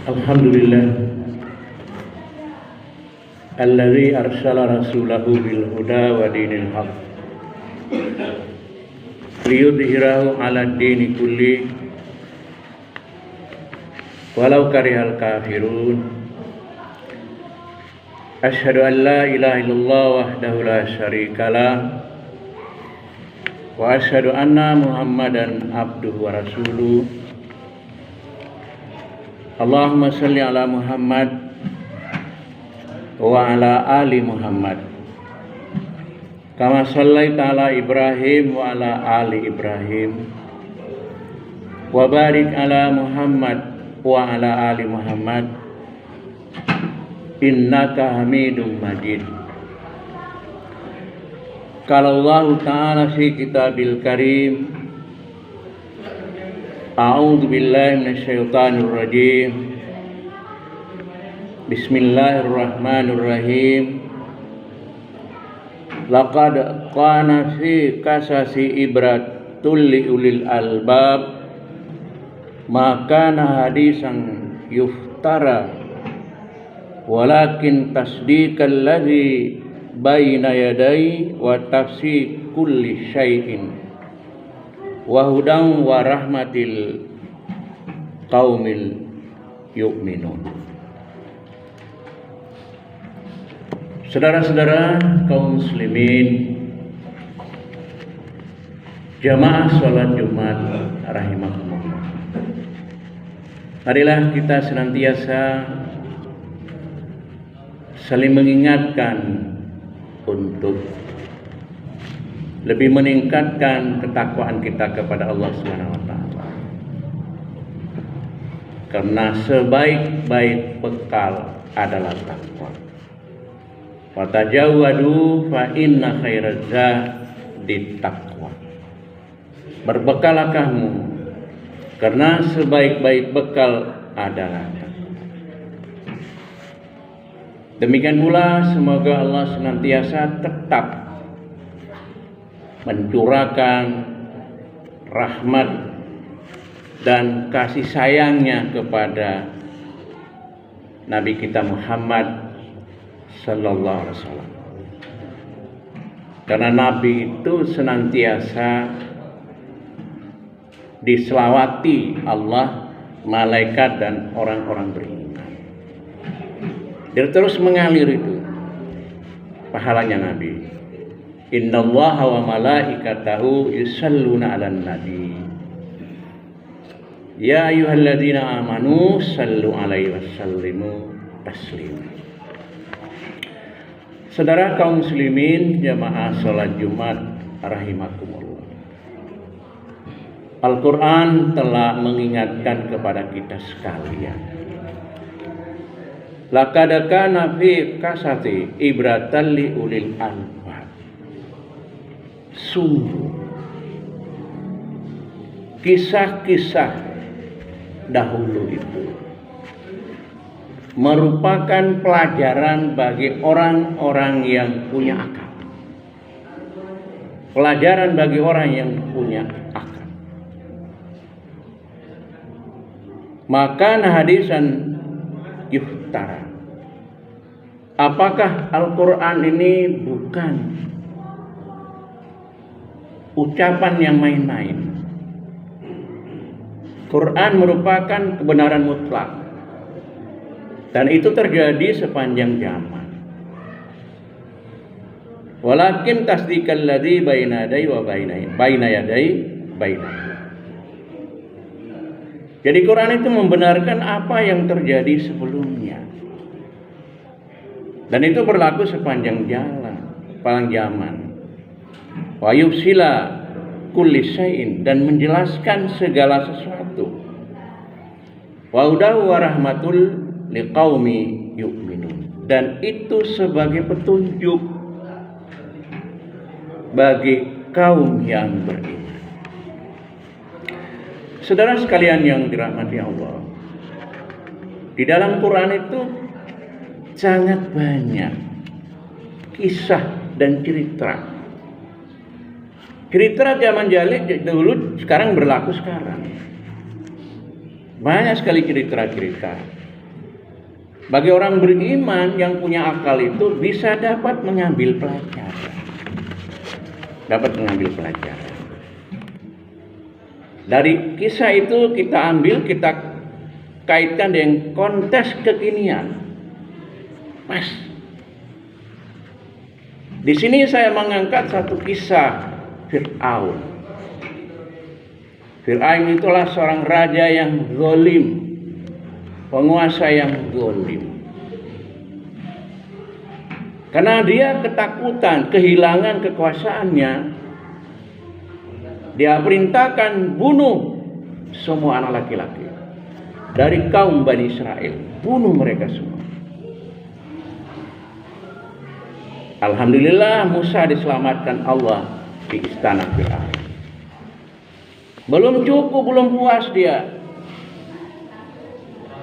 Alhamdulillah alladzi arsala rasulahu bil huda wa dinil haq liyudhhirahu 'alad dini kulli walau karihal kafirun. Asyhadu an la ilaha illallah wahdahu la syarikalah wa asyhadu anna Muhammadan abduhu wa rasuluh. Allahumma shalli ala Muhammad wa ala ali Muhammad kama shallaita ala Ibrahim wa ala ali Ibrahim wa barik ala Muhammad wa ala ali Muhammad innaka Hamidum Majid. Qala Allah Ta'ala fi kitabil karim, a'udzu billahi minasyaitonir rajim. Bismillahirrahmanirrahim. Laqad kana fi qasasi ibratul li ulil albab ma kana hadisan yuftara walakin tasdiqal ladzi baina yadai wa tafsir kulli syai'in wa hudan wa rahmatil qaumil yu'minun. Saudara-saudara kaum muslimin, jamaah sholat Jumat rahimakumullah, marilah kita senantiasa saling mengingatkan untuk lebih meningkatkan ketakwaan kita kepada Allah Subhanahu wa taala. Karena sebaik-baik bekal adalah takwa. Fatajawwadu fa inna khairaz zadi taqwa. Berbekalah kamu karena sebaik-baik bekal adalah takwa. Demikian pula semoga Allah senantiasa tetap mencurahkan rahmat dan kasih sayangnya kepada Nabi kita Muhammad sallallahu alaihi wasallam. Karena Nabi itu senantiasa diselawati Allah, malaikat dan orang-orang beriman. Dia terus mengalir itu pahalanya Nabi. Innallaha wa malaikatahu yusalluna 'alan nabi. Ya ayyuhalladzina amanu sallu 'alaihi wasallimu taslima. Saudara kaum muslimin jamaah salat Jumat rahimakumullah. Al-Qur'an telah mengingatkan kepada kita sekalian. Laqad kana fi qasati ibratan li ulil albab. Sungguh kisah-kisah dahulu itu merupakan pelajaran bagi orang-orang yang punya akal. Pelajaran bagi orang yang punya akal. Maka hadisan yuftara. Apakah Al-Quran ini bukan ucapan yang main-main? Quran merupakan kebenaran mutlak dan itu terjadi sepanjang zaman. Walakin tasdiqal ladzi baina yadai wa baina yadai. Jadi Quran itu membenarkan apa yang terjadi sebelumnya. Dan itu berlaku sepanjang zaman. Wa yufsila kulli syai'in, dan menjelaskan segala sesuatu. Wa hudahu wa rahmatul liqaumi yu'minun, dan itu sebagai petunjuk bagi kaum yang beriman. Saudara sekalian yang dirahmati Allah, di dalam Quran itu sangat banyak kisah dan cerita. Cerita zaman jahiliyah dulu sekarang berlaku sekarang. Banyak sekali cerita-cerita Bagi orang beriman yang punya akal itu bisa dapat mengambil pelajaran. Dapat mengambil pelajaran. Dari kisah itu kita ambil, kita kaitkan dengan konteks kekinian. Mas, di sini saya mengangkat satu kisah Fir'aun. Fir'aun itulah seorang raja yang zalim, penguasa yang zalim. Karena dia ketakutan kehilangan kekuasaannya, dia perintahkan bunuh semua anak laki-laki dari kaum Bani Israel. Bunuh mereka semua. Alhamdulillah Musa diselamatkan Allah di istana Fir'aun. Belum cukup, belum puas dia.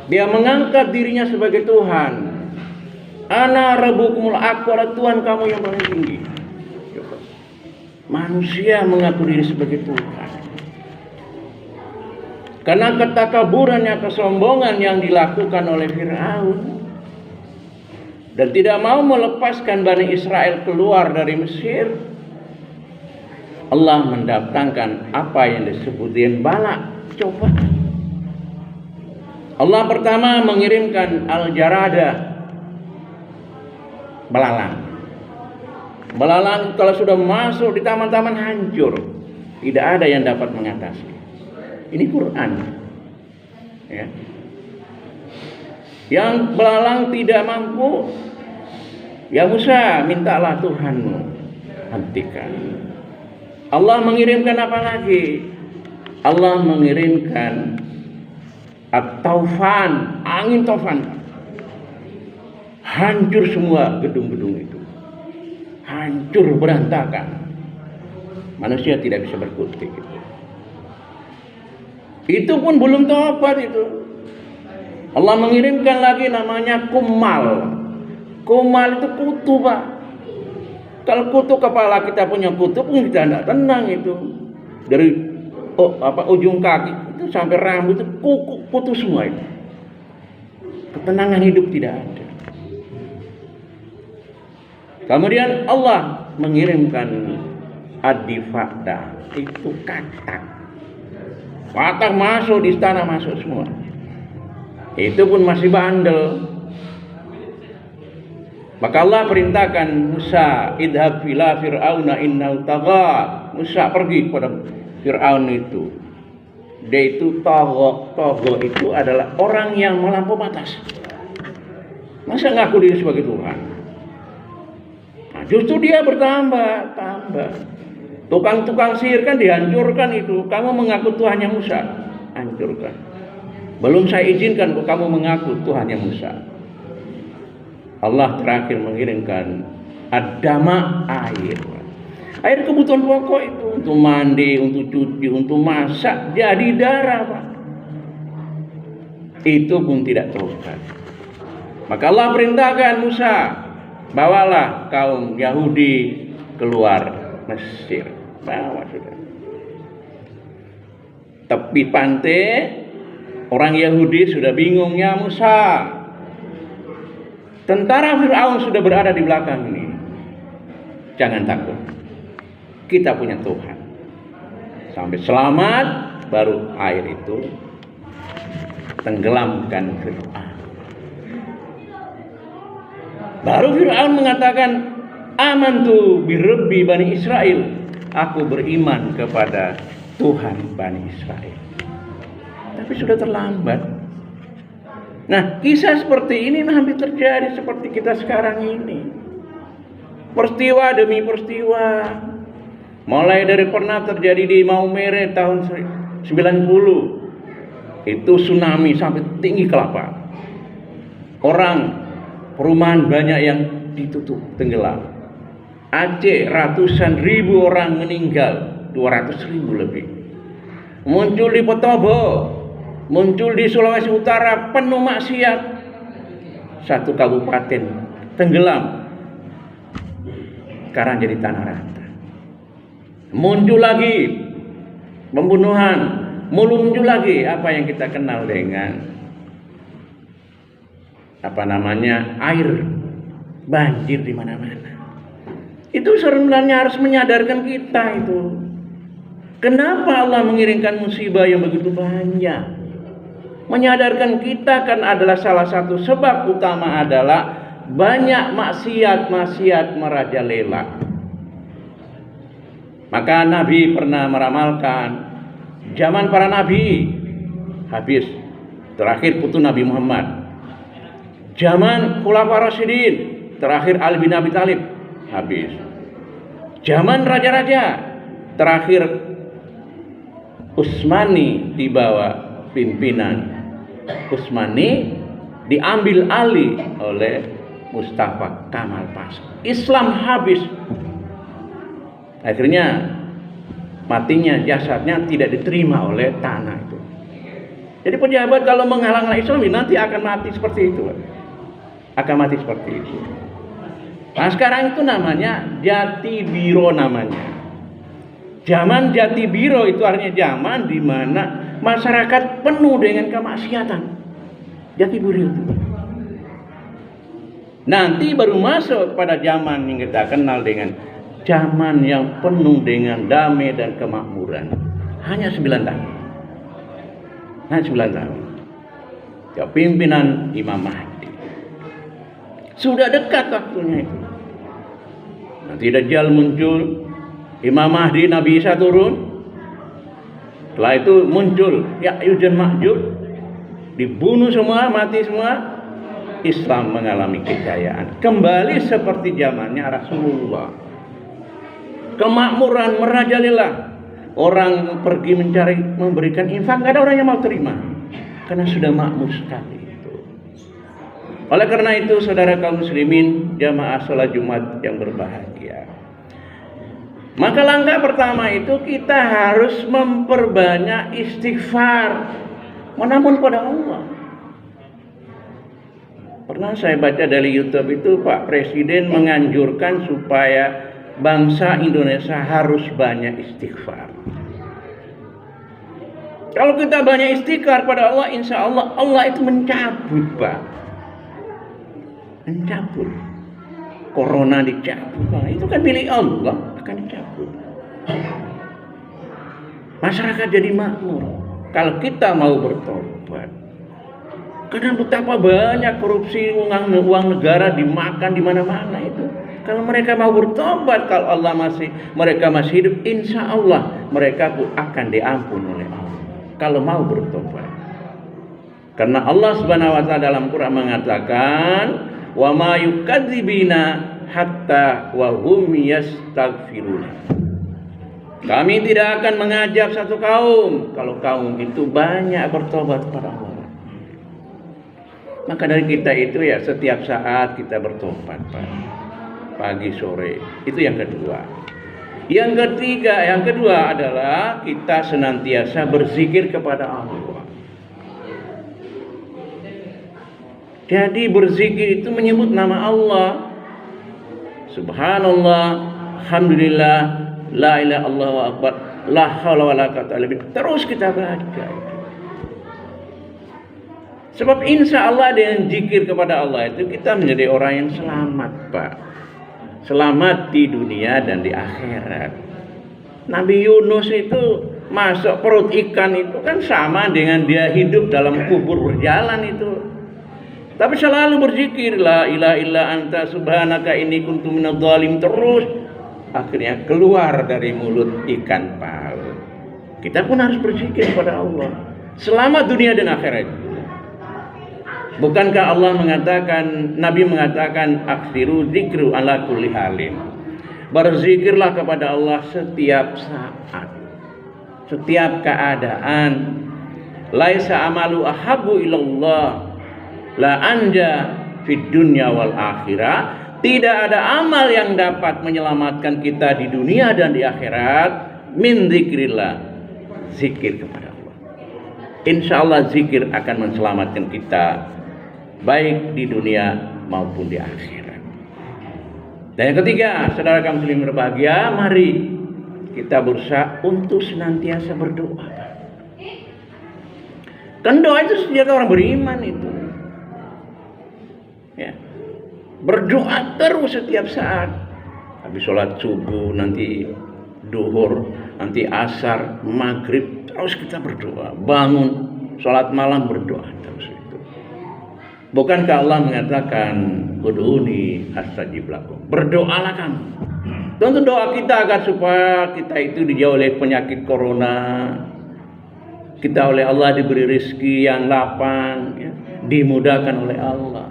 Dia mengangkat dirinya sebagai Tuhan. Ana rabbukumul, aku adalah Tuhan kamu yang paling tinggi. Manusia mengaku diri sebagai Tuhan. Karena ketakaburannya, kesombongan yang dilakukan oleh Fir'aun, dan tidak mau melepaskan Bani Israel keluar dari Mesir, Allah mendatangkan apa yang disebut dengan bala, cobaan. Allah pertama mengirimkan al-jarada, belalang. Belalang kalau sudah masuk di taman-taman hancur, tidak ada yang dapat mengatasi. Ini Quran. Ya. Yang belalang tidak mampu, ya Musa, mintalah Tuhanmu hentikan. Allah mengirimkan apa lagi? Allah mengirimkan at-taufan, angin taufan. Hancur semua gedung-gedung itu. Hancur berantakan. Manusia tidak bisa berkutik. Itu pun belum tobat itu. Allah mengirimkan lagi namanya kumal. Kumal itu kutu, Pak. Kalau kutu kepala kita punya kutu pun kita tidak tenang itu. Dari ujung kaki itu sampai rambut itu kutu semua itu. Ketenangan hidup tidak ada. Kemudian Allah mengirimkan ad-difada, itu katak. Katak masuk di istana, masuk semua. Itu pun masih bandel. Maka Allah perintahkan Musa, idhab ila fir'auna innahu tagha. Musa pergi kepada Fir'aun itu. Dia itu tagha. Tagha itu adalah orang yang melampaui batas. Masa ngaku diri sebagai Tuhan? Nah, justru dia bertambah. Tukang-tukang sihir kan dihancurkan itu. Kamu mengaku Tuhannya Musa, hancurkan. Belum saya izinkan kok kamu mengaku Tuhannya Musa. Allah terakhir mengirimkan adama, air. Air kebutuhan pokok itu, untuk mandi, untuk cuci, untuk masak, jadi darah, Pak. Itu pun tidak tobat. Maka Allah perintahkan Musa, bawalah kaum Yahudi keluar Mesir. Bawa sudah. Tepi pantai, orang Yahudi sudah bingungnya Musa. Tentara Fir'aun sudah berada di belakang ini. Jangan takut. Kita punya Tuhan. Sampai selamat, baru air itu tenggelamkan Fir'aun. Baru Fir'aun mengatakan, amantu birabbi Bani Israel. Aku beriman kepada Tuhan Bani Israel. Tapi sudah terlambat. Nah, kisah seperti ini hampir terjadi seperti kita sekarang ini. Peristiwa demi peristiwa. Mulai dari pernah terjadi di Maumere tahun 90. Itu tsunami sampai tinggi kelapa. Orang, perumahan banyak yang ditutup, tenggelam. Aceh ratusan ribu orang meninggal, 200.000 lebih. Muncul di Potobo, muncul di Sulawesi Utara penuh maksiat. Satu kabupaten tenggelam, sekarang jadi tanah rata. Muncul lagi pembunuhan, muncul lagi apa yang kita kenal dengan air banjir di mana-mana. Itu sebenarnya harus menyadarkan kita itu. Kenapa Allah mengirimkan musibah yang begitu banyak? Menyadarkan kita kan adalah salah satu sebab utama adalah banyak maksiat merajalela. Maka Nabi pernah meramalkan zaman para nabi habis, terakhir putu Nabi Muhammad. Zaman Khulafaur Rasyidin, terakhir Ali bin Abi Thalib, habis. Zaman raja-raja, terakhir Utsmani di bawah pimpinan Utsmani, diambil alih oleh Mustafa Kamal Pasha. Islam habis. Akhirnya matinya, jasadnya tidak diterima oleh tanah itu. Jadi pejabat kalau menghalang Islam nanti akan mati seperti itu. Akan mati seperti itu. Nah sekarang itu namanya Jati Biro namanya. Zaman Jati Biro itu artinya zaman di mana masyarakat penuh dengan kemaksiatan. Jati Biro itu. Nanti baru masuk pada zaman yang kita kenal dengan zaman yang penuh dengan damai dan kemakmuran. Hanya 9 tahun. Hanya 9 tahun. Kepimpinan Imam Mahdi. Sudah dekat waktunya itu. Nanti Dajjal muncul, Imam Mahdi, Nabi Isa turun. Setelah itu muncul Ya'juj dan Ma'juj, dibunuh semua, mati semua. Islam mengalami kejayaan. Kembali seperti zamannya Rasulullah. Kemakmuran merajalela. Orang pergi mencari, memberikan infak, gak ada orang yang mau terima. Karena sudah makmur sekali itu. Oleh karena itu, saudara kaum muslimin, jamaah sholat Jumat yang berbahagia. Maka langkah pertama itu kita harus memperbanyak istighfar. Menamun pada Allah. Pernah saya baca dari YouTube itu Pak Presiden menganjurkan supaya bangsa Indonesia harus banyak istighfar. Kalau kita banyak istighfar pada Allah, insya Allah Allah itu mencabut, Pak. Mencabut. Corona dicabut, Pak. Itu kan milik Allah, akan dicabut. Masyarakat jadi makmur. Kalau kita mau bertobat. Karena betapa banyak korupsi uang negara dimakan di mana-mana itu. Kalau mereka mau bertobat, kalau mereka masih hidup, insya Allah mereka pun akan diampun oleh Allah. Kalau mau bertobat. Karena Allah Subhanahu wa taala dalam Quran mengatakan, "Wa ma yukadzibina hatta wa hum yastaghfirun." Kami tidak akan mengajab satu kaum kalau kaum itu banyak bertobat kepada Allah. Maka dari kita itu ya setiap saat kita bertobat, Pak. Pagi sore. Itu yang kedua. Yang kedua adalah kita senantiasa berzikir kepada Allah. Jadi berzikir itu menyebut nama Allah. Subhanallah, alhamdulillah, la ilaha illallah wa akbar, la haula wala quwwata illa billah. Terus kita baca. Sebab insya Allah dengan zikir kepada Allah itu kita menjadi orang yang selamat, Pak. Selamat di dunia dan di akhirat. Nabi Yunus itu masuk perut ikan itu kan sama dengan dia hidup dalam kubur berjalan itu. Tapi selalu berzikir, la ilaha illa anta subhanaka inni kuntu minadz dzalimin, terus akhirnya keluar dari mulut ikan paus. Kita pun harus berzikir kepada Allah. Selamat dunia dan akhirat. Bukankah Allah mengatakan, Nabi mengatakan, aksiru zikru ala kulli halim. Berzikirlah kepada Allah setiap saat, setiap keadaan. Laisa amalu ahabu ilallah la anja fid dunya wal akhirah. Tidak ada amal yang dapat menyelamatkan kita di dunia dan di akhirat min zikrillah, zikir kepada Allah. Insya Allah zikir akan menyelamatkan kita baik di dunia maupun di akhirat. Dan yang ketiga, saudara kaum muslimin berbahagia, mari kita berusaha untuk senantiasa berdoa. Kan doa itu senjata orang beriman itu. Berdoa terus setiap saat. Habis sholat subuh, nanti duhur, nanti asar, maghrib, terus kita berdoa. Bangun, sholat malam berdoa terus itu. Bukankah Allah mengatakan, ud'uni astajib lakum. Berdoalah kamu. Tentu doa kita agar supaya kita itu dijauh oleh penyakit corona. Kita oleh Allah diberi rezeki yang lapang, ya, dimudahkan oleh Allah.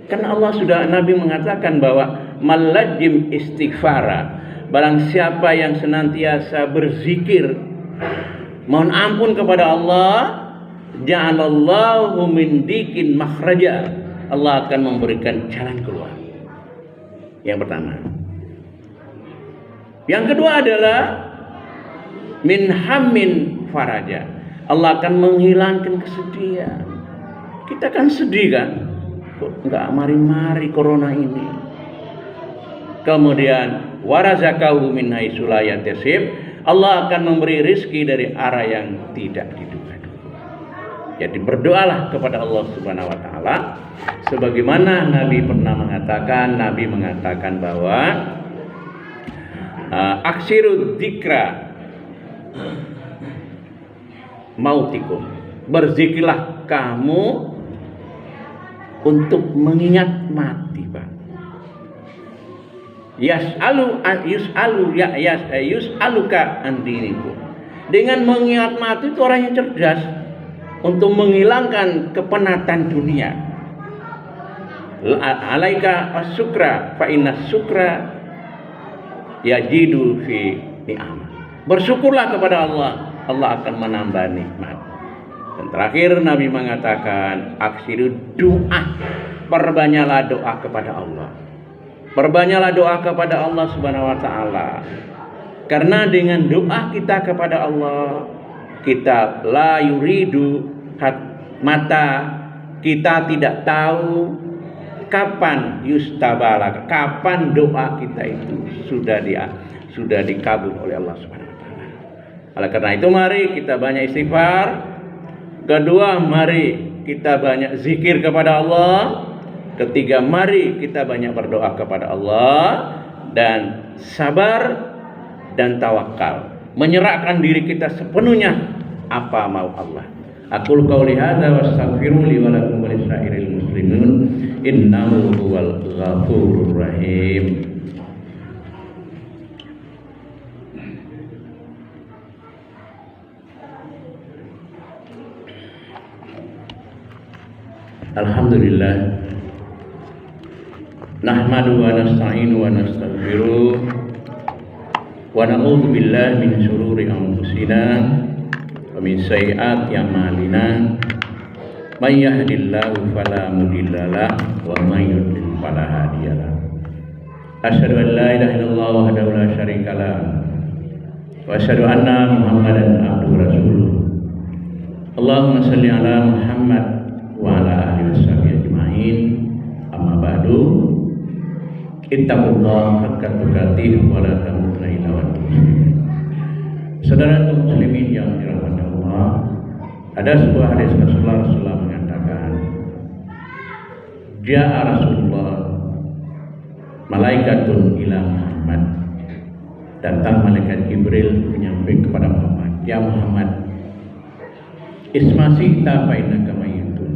Karena Allah sudah, Nabi mengatakan bahwa malajim istighfara, barang siapa yang senantiasa berzikir mohon ampun kepada Allah, ja'alallahu min dikin makhraja, Allah akan memberikan jalan keluar. Yang pertama. Yang kedua adalah min hammin faraja, Allah akan menghilangkan kesedihan. Kita kan sedih kan, kok nggak mari-mari corona ini. Kemudian warazakahu min haitsu la yahtasib, Allah akan memberi rezeki dari arah yang tidak diduga-duga. Jadi berdoalah kepada Allah Subhanahu wa taala sebagaimana Nabi pernah mengatakan bahwa aksiru dzikra mautikum, berzikirlah kamu untuk mengingat mati, Pak. Yus'aluka an dinikum. Dengan mengingat mati itu orang yang cerdas untuk menghilangkan kepenatan dunia. Alaika as-sukra fa inna sukra yajidu fi ni'amah. Bersyukurlah kepada Allah, Allah akan menambah nikmat. Dan terakhir Nabi mengatakan aksiru doa, perbanyaklah doa kepada Allah. Perbanyaklah doa kepada Allah Subhanahu wa taala. Karena dengan doa kita kepada Allah, kita la yuridu mata, kita tidak tahu kapan yustabala, kapan doa kita itu sudah dikabul oleh Allah Subhanahu wa taala. Oleh karena itu mari kita banyak istighfar. Kedua, mari kita banyak zikir kepada Allah. Ketiga, mari kita banyak berdoa kepada Allah dan sabar dan tawakal, menyerahkan diri kita sepenuhnya apa mau Allah. Aqul qauli hadza wastaghfiru li wa lakum wa lisa'iril muslimin innahu huwal ghafurur rahim. Alhamdulillah, nahmadu wa nasta'inu wa nastaghfiruh wa na'udzu billahi min syururi anfusina wa min sayyiati a'malina. May yahdihillahu fala mudilla lahu wa may yudlil fala hadiya lahu. Asyhadu an la ilaha illallah wahdahu la syarika lahu wa asyhadu anna Muhammadan abduhu rasuluh. Allahumma shalli ala Muhammad wa ala alihi washabihi ajmain. Amma ba'du. Ittaqullaha haqqa tuqatih wa la tamutunna illa wa antum muslimun. Saudara muslimin yang dirahmati Allah, ada sebuah hadis Rasulullah mengatakan, Ja'a Rasulullah malaikatun ila Muhammad, datang malaikat Jibril menyampaikan kepada Muhammad, ya Muhammad, ismasita fa innaka mayyitun,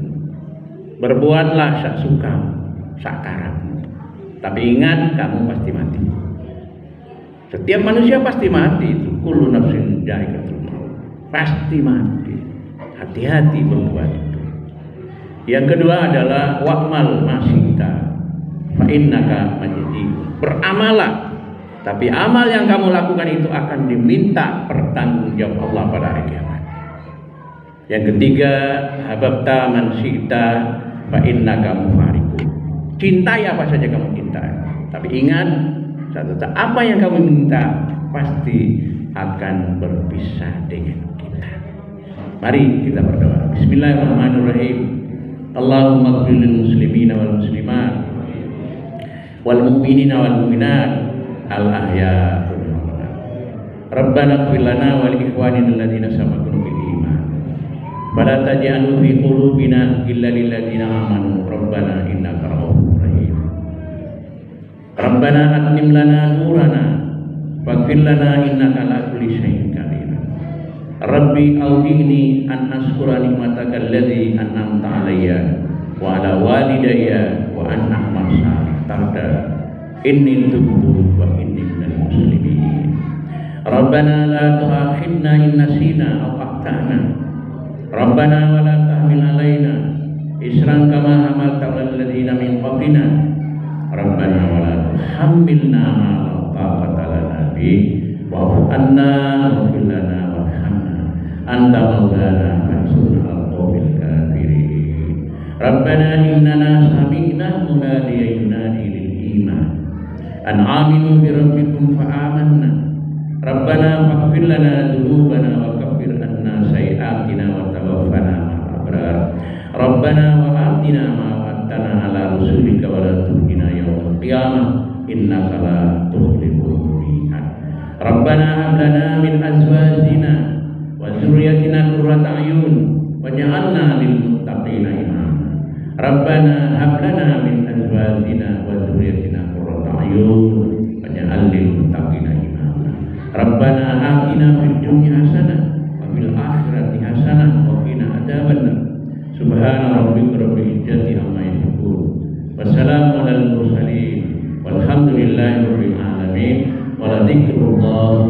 berbuatlah sak sukamu, sak karepmu, tapi ingat kamu pasti mati. Setiap manusia pasti mati, itu kullu nafsin dha'iqatul maut, pasti mati. Hati-hati berbuat itu. Yang kedua adalah wa'mal masyita fa innaka majziyun, beramalah, tapi amal yang kamu lakukan itu akan diminta pertanggungjawab Allah pada hari kiamat. Yang ketiga, hababta man syi'ta fa innaka mufariqun, cintai apa saja kamu cintai, tapi ingat satu, apa yang kamu minta pasti akan berpisah dengan kita. Mari kita berdoa. Bismillahirrahmanirrahim. Allahumma ighfir lil muslimina wal muslimat wal mu'minina wal mu'minat al ahya wal amwat. Rabbana ighfir lana wa li ikhwanina alladziina sabaquna bil iman. Wa la taj'al fi qulubina ghillan lil ladziina amanu. Rabbana innaka ra'ufur rahim. Rabbana atmim lana nurana waghfir lana innaka ala kulli syai'in qadir. Rabbi audini an askura nikmataka allati an'amta alayya wa ala walidayya wa an a'mal salih tarda. Inni tubtu wa inni minal muslimin. Rabbana la tu'akhidna in nasina aw akhtana. Rabbana wa la tahmil alaina isran kama hamalta 'alal ladzina min qablina. Rabbana wa la tuhammilna ma la taqata lana bihi wa'fu 'anna waghfir lana warhamna anta maulana fansurna 'alal qawmil kafirin. Rabbana innana sami'na munadiyan yunadi lil iman an aminu bi rabbikum fa amanna. Rabbana faghfir lana dzunubana wa kaffir anna sayyi'atina wa tawaffana ma'al abrar. Rabbana wa atina ma wa'adtana ala rusulika wa la tukhzina yawmal qiyamah innaka la tukhliful mi'ad. Rabbana hab lana min azwajina wa dzurriyyatina qurrata a'yun waj'alna lil muttaqina imama. Rabbana hab lana min azwajina wa dzurriyyatina qurrata a'yun waj'al lil muttaqina imama. Rabbana atina fid dunya hasanah wa fil akhirati hasanah wa qina adzabannar. Subhana rabbika rabbil izzati amma yasifun. Wassalamu alal mursalin walhamdulillahi rabbil alamin. Wa la dzikrullah